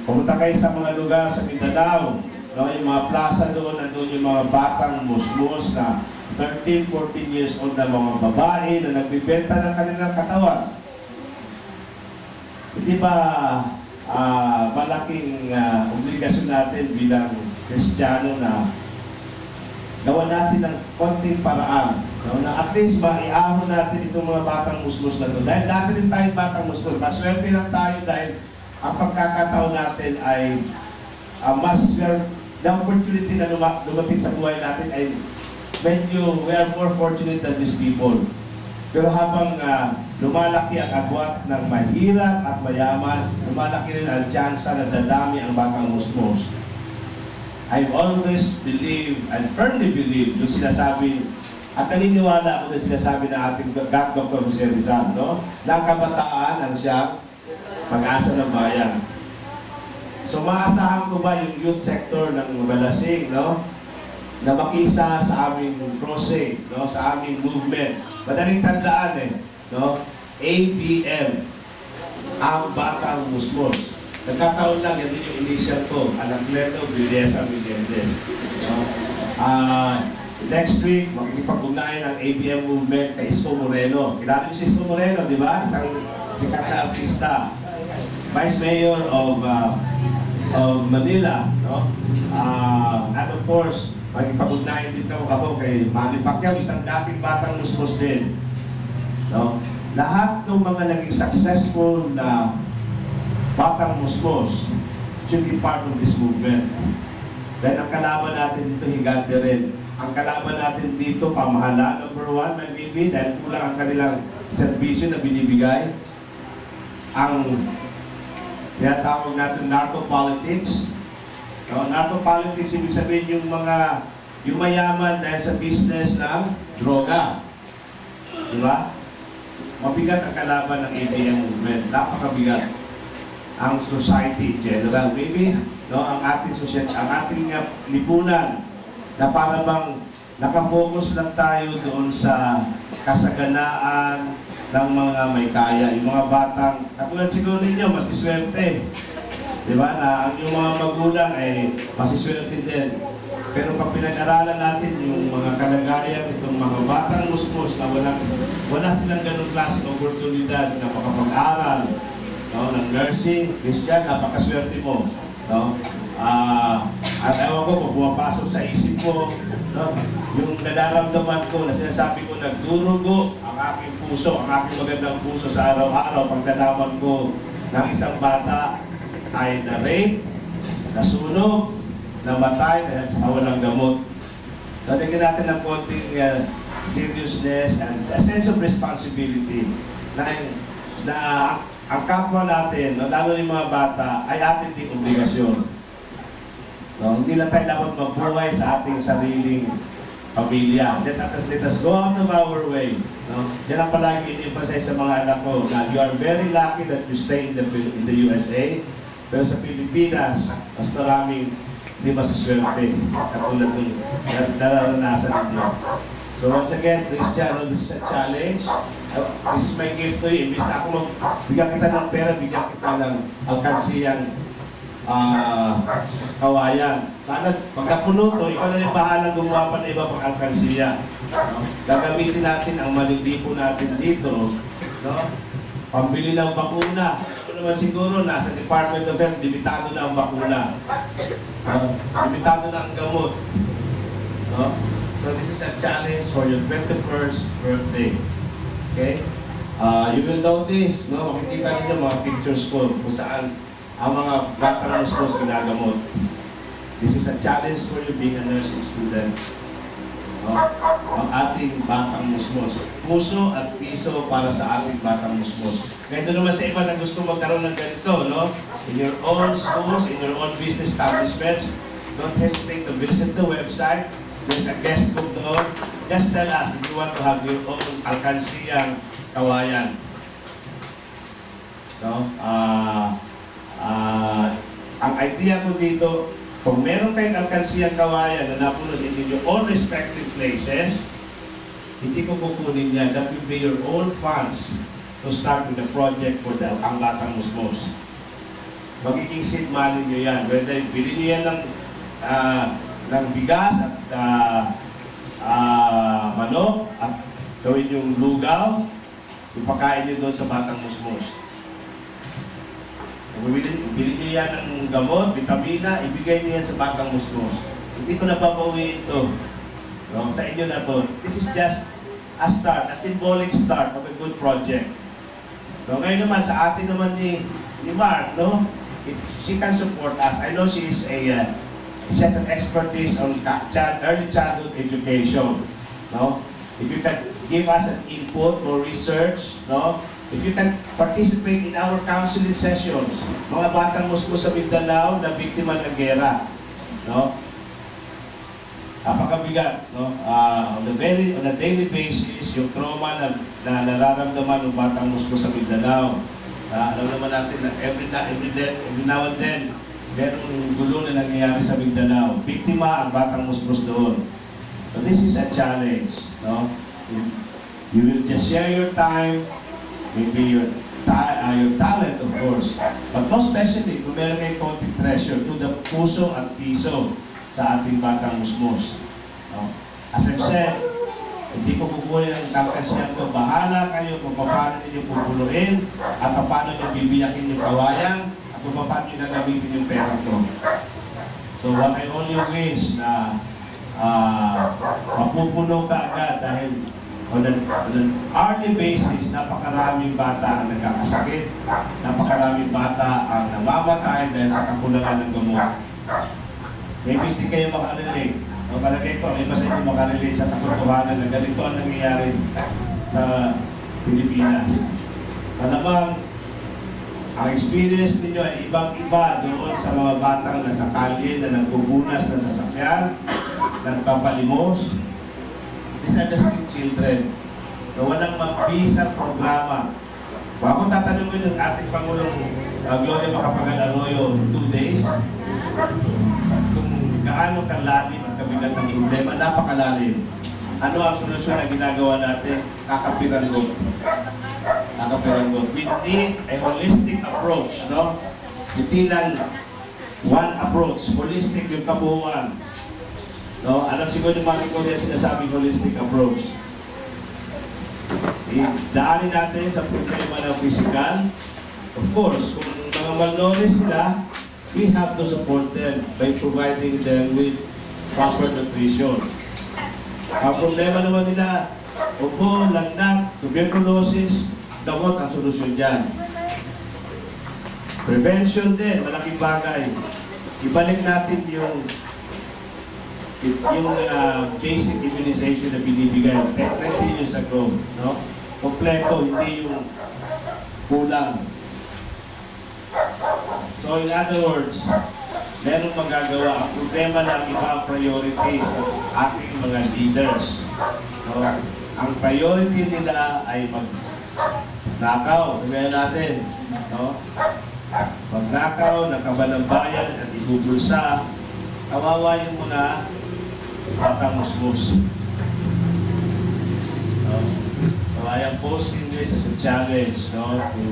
Pumunta kayo sa mga lugar sa Mindanao, no? Yung mga plaza doon, nandun yung mga batang musmus na 13, 14 years old na mga babae na nagbibenta ng kanilang katawan. Hindi ba malaking obligasyon natin bilang Kristiyano na gawa natin ng konting paraan, no? Na at least maiahon natin itong mga batang musmus na ito. Dahil dati rin tayo batang musmus, maswerte lang tayo dahil ang pagkakataon natin ay the opportunity na dumating sa buhay natin ay medyo, we are more fortunate than these people. Pero habang lumalaki ang agwat ng mahirap at mayaman, lumalaki rin ang tsansa na dadami ang batang musmus. I've always believed and firmly believed yung sinasabi at naniniwala ako na sinasabi ng ating Dr. Jose Rizal, no? Na ang kabataan ang siyang pag-asa ng bayan. So maasahan ko ba yung youth sector ng Balasing, no? Na makisa sa aming crusade, no? Sa aming movement. Madaling tandaan no? ABM, ang batang musmus. Nagkataon lang, yan din yung initial ko, Anacleto Villesa Villendes. No? Next week, makikipag-ugnayan ang ABM movement kay Isko Moreno. Kilala niyo si Isko Moreno, di ba? Isang sikat na artista. Vice Mayor of Manila. No? And of course, makikipag-ugnayan din ako kay Manny Pacquiao, isang dating batang musmus din. No? Lahat ng mga naging successful na batang musmus should be part of this movement. Dahil ang kalaban natin dito, higante rin. Ang kalaban natin dito, pamahalaan number 1, maybe, dahil kulang ang kanilang servisyo na binibigay. Ang tinatawag natin narco-politics. No, narco-politics, ibig sabihin yung mayaman dahil sa business ng droga. Diba? Mabigat ang kalaban ng ABM movement. Napakabigat. Ang society general, maybe, no, ang ating society, ang ating lipunan na para bang nakafocus lang tayo doon sa kasaganaan ng mga may kaya. Yung mga batang, katulad siguro ninyo, masiswerte. Diba? Na ang yung mga magulang ay masiswerte din. Pero pag pinag-aralan natin yung mga kalagayan, itong mga batang musmus na wala silang ganun klaseng oportunidad na makapag-aral, no, ng nursing, Christian, napakaswerte mo. No? At ewan ko, kung pumapasok sa isip ko, no, yung nadaramdaman ko na sinasabi ko, nagdurugo ang aking puso, ang aking magandang puso sa araw-araw, pag nalaman ko ng isang bata ay na-rape, nasunog, namatay dahil sa walang gamot. Nalagyan natin ng konting seriousness and a sense of responsibility na ang kapwa natin, no, lalo yung mga bata, ay ating ding obligasyon. No, hindi lang tayo dapat mabuhay sa ating sariling pamilya. Let us go out of our way. No? Yan ang palagi in-emphasize sa mga anak ko na you are very lucky that you stay in the USA. Pero sa Pilipinas, mas maraming hindi masaswerte. Katulad ng nararanasan ninyo. So once again, Christian, this is a challenge. This is my gift to you. Imbis na ako bigyan kita ng pera, bigyan kita ng alkansiyang kawayan. Sana pagkapuno to, ikaw na yung bahalang gumawa pa na iba pang alkansiya. No? Gagamitin natin ang malilipo natin dito, no? Pambili ng bakuna. Ito naman siguro, nasa Department of Health, limitado na ang bakuna. Limitado na ang gamot. No? So this is a challenge for your 21st birthday. Okay? You will notice, no, makikita niyo mga pictures ko kung saan ang mga batang musmus ginagamot. This is a challenge for you being a nursing student. No? Ang ating batang musmus. Puso at piso para sa ating batang musmus. Ganito naman sa iba na gusto magkaroon ng ganito, no? In your own schools, in your own business establishments, don't hesitate to visit the website. There's a guest book doon. Just tell us if you want to have your own alkansiyang kawayan. No? Ang idea ko dito, kung meron kayong alkansiyang kawayan na napunod in your own respective places, hindi ko kukunin yan. That will be your own funds to start with the project for ang batang musmus. magiging seed money nyo yan. Whether bilhin nyo yan ng bigas at manok at gawin yung lugaw, ipakain nyo doon sa batang musmos. Bilhin nyo yan ng gamot, vitamina, ibigay nyo yan sa batang musmos. Hindi ko napapawiin ito. No? Sa inyo na to. This is just a start, a symbolic start of a good project. So ngayon naman, sa atin naman ni Mark, no? If she can support us, I know she has an expertise on early childhood education, no? If you can give us an input or research, no? If you can participate in our counseling sessions, mga batang musmos sa Mindanao na biktima ng gera, no? Napakabigat, no? On a daily basis, yung trauma na nararamdaman ng batang musmos sa Mindanao. Alam naman natin na every now and then, merong gulo na nangyayari sa Mindanao. Biktima ang batang musmos doon. So this is a challenge, no? You will just share your time, maybe your talent, of course. But most especially, kung meron kayong konting treasure to the puso at piso sa ating batang musmos. No? As I've said, hindi ko kukunin ang kakasyan ko. Bahala kayo kung paano ninyo pupuluin at paano nyo bibiyakin yung kawayan at kung paano nyo gagamitin yung pera ko. So what I only wish na mapupuno ka agad dahil on an hourly basis, napakaraming bata ang nagkakasakit, napakaraming bata ang namamatay dahil sa kakulangan ng gamot. Maybe hindi kayo makarelate. O palagay ko, may basta hindi makarelate sa katotohanan na ganito ang nangyayari sa Pilipinas. Malamang, ang experience ninyo ay ibang-iba doon sa mga batang nasa kalye na nagpupunas ng sasakyan, nagpapalimos. These are the street children na walang mabisang programa. Kung ako tatanungin ng ating Pangulong Gloria Macapagal-Arroyo in 2 days, kung gaano kalalim ang kabigat ng problema, napakalalim. Ano ang solusyon na ginagawa natin? Kakapiranggot. Kakapiranggot. We need a holistic approach, no? Hindi lang one approach. Holistic yung kabuuan. No? Alam siguro yung mga ko niya sinasabing holistic approach. Daanin natin sa problema ng physical. Of course, kung mga malnourished sila, we have to support them by providing them with proper nutrition. Ang problema naman nila, upo, lagnat, tuberculosis, gamot ang solusyon dyan. Prevention din, malaking bagay. Ibalik natin yung basic immunization na binibigay 20 years ago, no? Kompleto, hindi yung kulang. So in other words, meron magagawa. Ang problema ng ibang priorities ng ating mga leaders. No? Ang priority nila ay magnakaw. Sabihin natin, no? Magnakaw, nakabalang bayan at ibubulsa. Kawawa yung mga batang musmus. No? So I am posting this as a challenge, no? To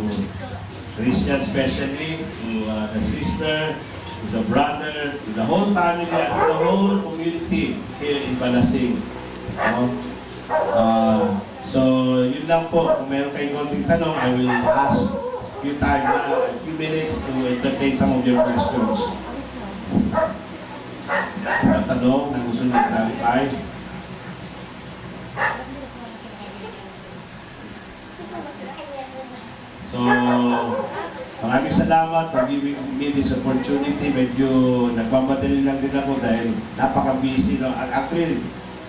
Christians especially, to the sister, to the brother, to the whole family, and to the whole community here in Balasing. No? So, yun lang po. Kung meron kayong konting tanong, I will ask you time a few minutes to entertain some of your questions. Tanong na gusto nyo clarify. So, maraming salamat for giving me this opportunity. Medyo nagmamadali lang din ako dahil napaka-busy. No? Actually,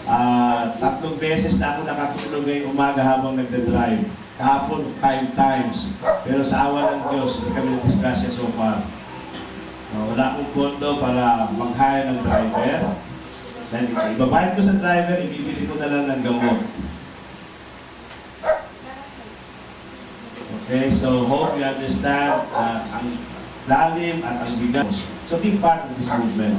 3 beses na ako nakatulog ngayong umaga habang nagda-drive. Kahapon, 5 times. Pero sa awa ng Diyos, hindi kami na-disgrasya so far. So, wala akong pondo para mag-hire ng driver. Then, ibabayad ko sa driver, ibibili ko na lang ng gamot. Okay, so hope you understand ang lalim at ang bigat. So be part of this movement.